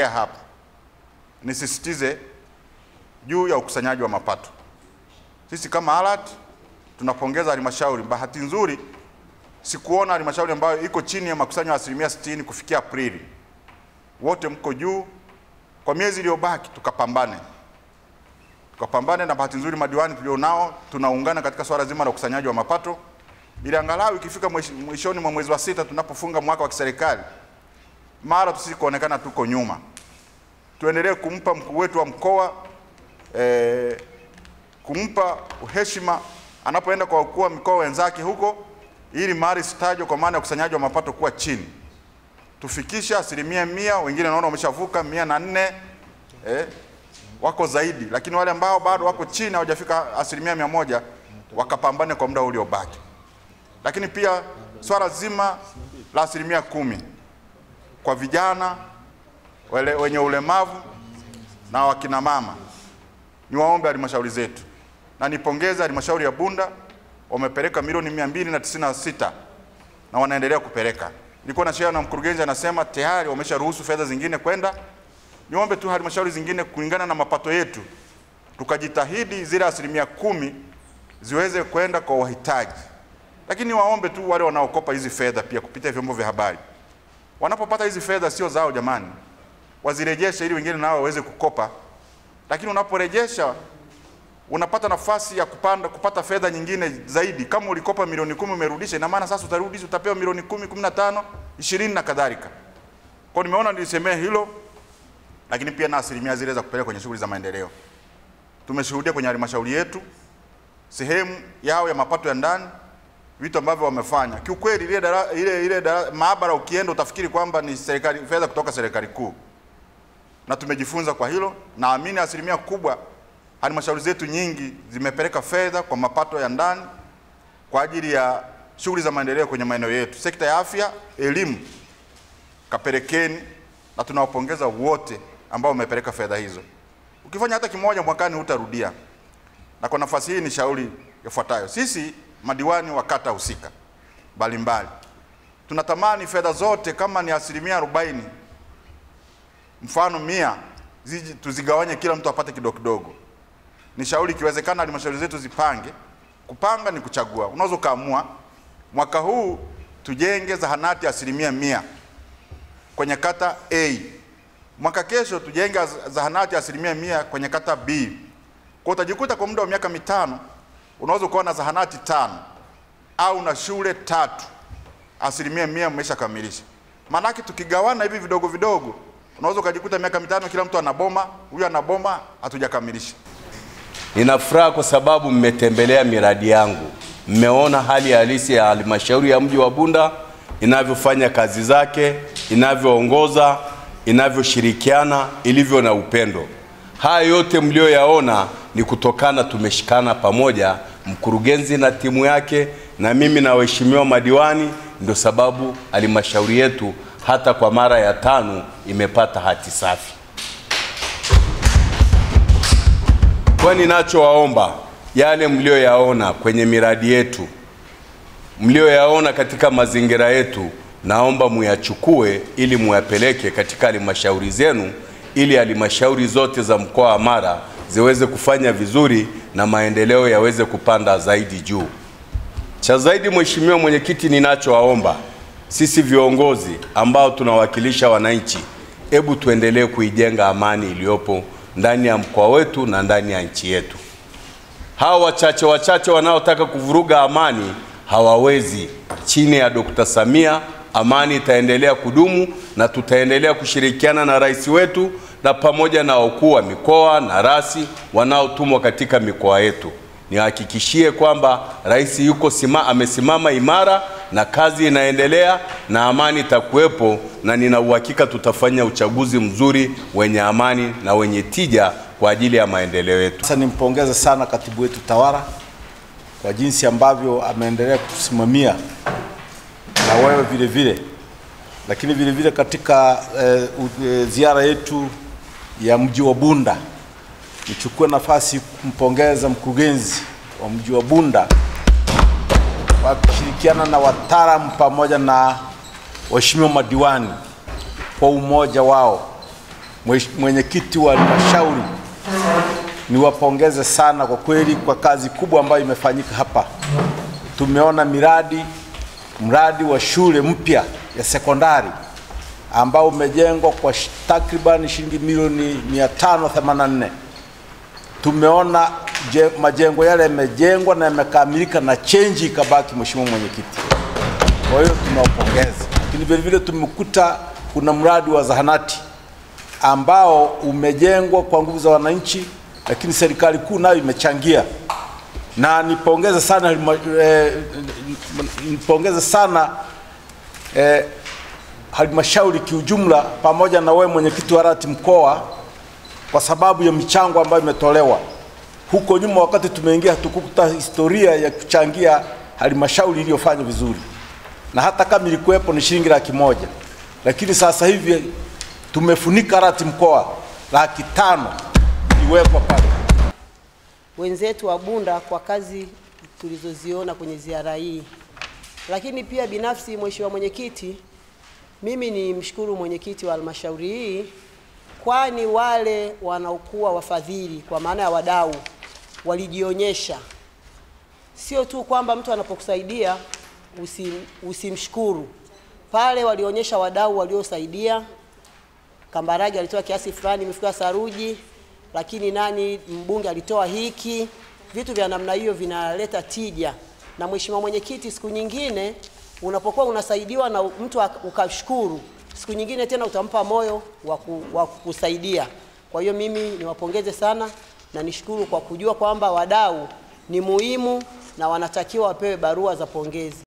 kuongea hapa, nisisitize juu ya ukusanyaji wa mapato. Sisi kama ALAT tunapongeza halmashauri. Bahati nzuri sikuona halmashauri ambayo iko chini ya makusanyo ya 60% kufikia Aprili. Wote mko juu. Kwa miezi iliyobaki tukapambane, na bahati nzuri madiwani tulionao tunaungana katika swala zima la ukusanyaji wa mapato, ili angalau ikifika mwishoni mwa mwezi wa 6 tunapofunga mwaka wa kiserikali, mara tusikoonekana tuko nyuma. Tuendelee kumpa mkuu wetu wa mkoa kumpa heshima anapoenda kwa wakuu wa mikoa wenzake huko, ili mali sitajwe kwa maana ya ukusanyaji wa mapato kuwa chini. Tufikisha 100%, wengine naona wameshavuka 104, wako zaidi, lakini wale ambao bado wako chini hawajafika 100% wakapambane kwa muda uliobaki. Lakini pia swala zima la 10% kwa vijana wenye ulemavu na wakina mama, niwaombe halmashauri zetu, na nipongeza halmashauri ya Bunda, wamepeleka milioni 296 na wanaendelea kupeleka. Nilikuwa na share na mkurugenzi anasema tayari wamesharuhusu fedha zingine kwenda. Niombe tu halmashauri zingine kulingana na mapato yetu tukajitahidi zile 10% ziweze kwenda kwa wahitaji. Lakini waombe tu wale wanaokopa hizi fedha pia kupitia vyombo vya habari, wanapopata hizi fedha sio zao jamani, wazirejeshe ili wengine nao waweze kukopa. Lakini unaporejesha unapata nafasi ya kupata fedha nyingine zaidi. Kama ulikopa milioni 10 umerudisha, ina maana sasa utarudisha, utapewa milioni 10, 15, 20 na kadhalika. Kwa nimeona nilisemea hilo, lakini pia na 10% zile za kupeleka kwenye shughuli za maendeleo. Tumeshuhudia kwenye halmashauri yetu sehemu yao ya mapato ya ndani vitu ambavyo wamefanya. Kiukweli ile maabara ukienda utafikiri kwamba ni serikali, fedha kutoka serikali kuu. Na tumejifunza kwa hilo. Naamini 10% kubwa halmashauri zetu nyingi zimepeleka fedha kwa mapato ya ndani kwa ajili ya shughuli za maendeleo kwenye maeneo yetu. Sekta ya afya, elimu kapelekeni, na tunawapongeza wote ambao wamepeleka fedha hizo. Ukifanya hata kimoja mwakani utarudia. Na kwa nafasi hii ni shauri ifuatayo. Sisi madiwani wa kata husika mbalimbali tunatamani fedha zote kama ni 40%, mfano 100, tuzigawanye kila mtu apate kidogo kidogo. Ni shauri kiwezekana halmashauri zetu zipange. Kupanga ni kuchagua. Unaweza kaamua mwaka huu tujenge zahanati 100% kwenye kata A. Mwaka kesho tujenge zahanati 100% kwenye kata B. Kwa utajikuta kwa muda wa miaka 5 unaweza kuwa na zahanati 5 au na shule 3, 100% mmeshakamilisha. Maana yake tukigawana hivi vidogo vidogo unaweza kujikuta miaka 5 kila mtu anaboma, huyu anaboma, hatujakamilisha. Nina furaha kwa sababu mmetembelea miradi yangu. Mmeona hali halisi ya halmashauri ya mji wa Bunda inavyofanya kazi zake, inavyoongoza, inavyoshirikiana, ilivyo na upendo. Haya yote mlioyaona ni kutokana tumeshikana pamoja, mkurugenzi na timu yake na mimi na waheshimiwa madiwani. Ndio sababu halmashauri yetu hata kwa mara ya 5 imepata hati safi. Kwa ninachowaomba, yale mlioyaona kwenye miradi yetu, mlioyaona katika mazingira yetu, naomba muyachukue ili muyapeleke katika halmashauri zenu, ili halmashauri zote za mkoa wa Mara ziweze kufanya vizuri na maendeleo yaweze kupanda zaidi juu. Cha zaidi, Mheshimiwa Mwenyekiti, ninachowaomba sisi viongozi ambao tunawakilisha wananchi, hebu tuendelee kuijenga amani iliyopo ndani ya mkoa wetu na ndani ya nchi yetu. Hawa wachache wanaotaka kuvuruga amani hawawezi. Chini ya Dr. Samia amani itaendelea kudumu, na tutaendelea kushirikiana na rais wetu na pamoja na wakuu wa mikoa na rasi wanaotumwa katika mikoa yetu. Nihakikishie kwamba rais yuko amesimama imara na kazi inaendelea na amani itakuwepo, na nina uhakika tutafanya uchaguzi mzuri wenye amani na wenye tija kwa ajili ya maendeleo yetu. Sasa nimpongeze sana katibu wetu tawala kwa jinsi ambavyo ameendelea kutusimamia, na wewe vile vile. Lakini vile vile katika ziara yetu ya mji wa Bunda, nichukue nafasi kumpongeza mkurugenzi wa mji wa Bunda kwa kushirikiana na wataalamu pamoja na waheshimiwa madiwani kwa umoja wao mwenyekiti wa halmashauri, niwapongeze sana kwa kweli kwa kazi kubwa ambayo imefanyika hapa. Tumeona mradi wa shule mpya ya sekondari ambao umejengwa kwa takriban shilingi milioni 584. Tumeona majengo yale yamejengwa na yamekamilika na chenji ikabaki, Mheshimiwa Mwenyekiti. Kwa hiyo tunawapongeza. Lakini vile vile tumekuta kuna mradi wa zahanati ambao umejengwa kwa nguvu za wananchi, lakini serikali kuu nayo imechangia. Na nipongeze sana halmashauri kiujumla pamoja na wewe mwenyekiti wa RAT mkoa kwa sababu ya michango ambayo imetolewa. Huko nyuma wakati tumeingia hatukukuta historia ya kuchangia halmashauri iliyofanya vizuri. Na hata kama ilikuwepo ni shilingi 100,000. Lakini sasa hivi tumefunika RAT mkoa 500,000 iwekwa pale. Wenzetu wa Bunda kwa kazi tulizoziona kwenye ziara hii. Lakini pia binafsi, Mheshimiwa Mwenyekiti, mimi ni mshukuru mwenyekiti wa halmashauri hii, kwani wale wanaokuwa wafadhili kwa maana ya wadau walijionyesha. Sio tu kwamba mtu anapokusaidia usimshukuru. Pale walionyesha wadau waliosaidia. Kambarage alitoa kiasi fulani mifuko ya saruji, lakini mbunge alitoa hiki. Vitu vya namna hiyo vinaleta tija. Na Mheshimiwa Mwenyekiti, siku nyingine unapokuwa unasaidiwa na mtu ukashukuru, siku nyingine tena utampa moyo wa kukusaidia. Kwa hiyo mimi niwapongeze sana na nishukuru kwa kujua kwamba wadau ni muhimu na wanatakiwa wapewe barua za pongezi.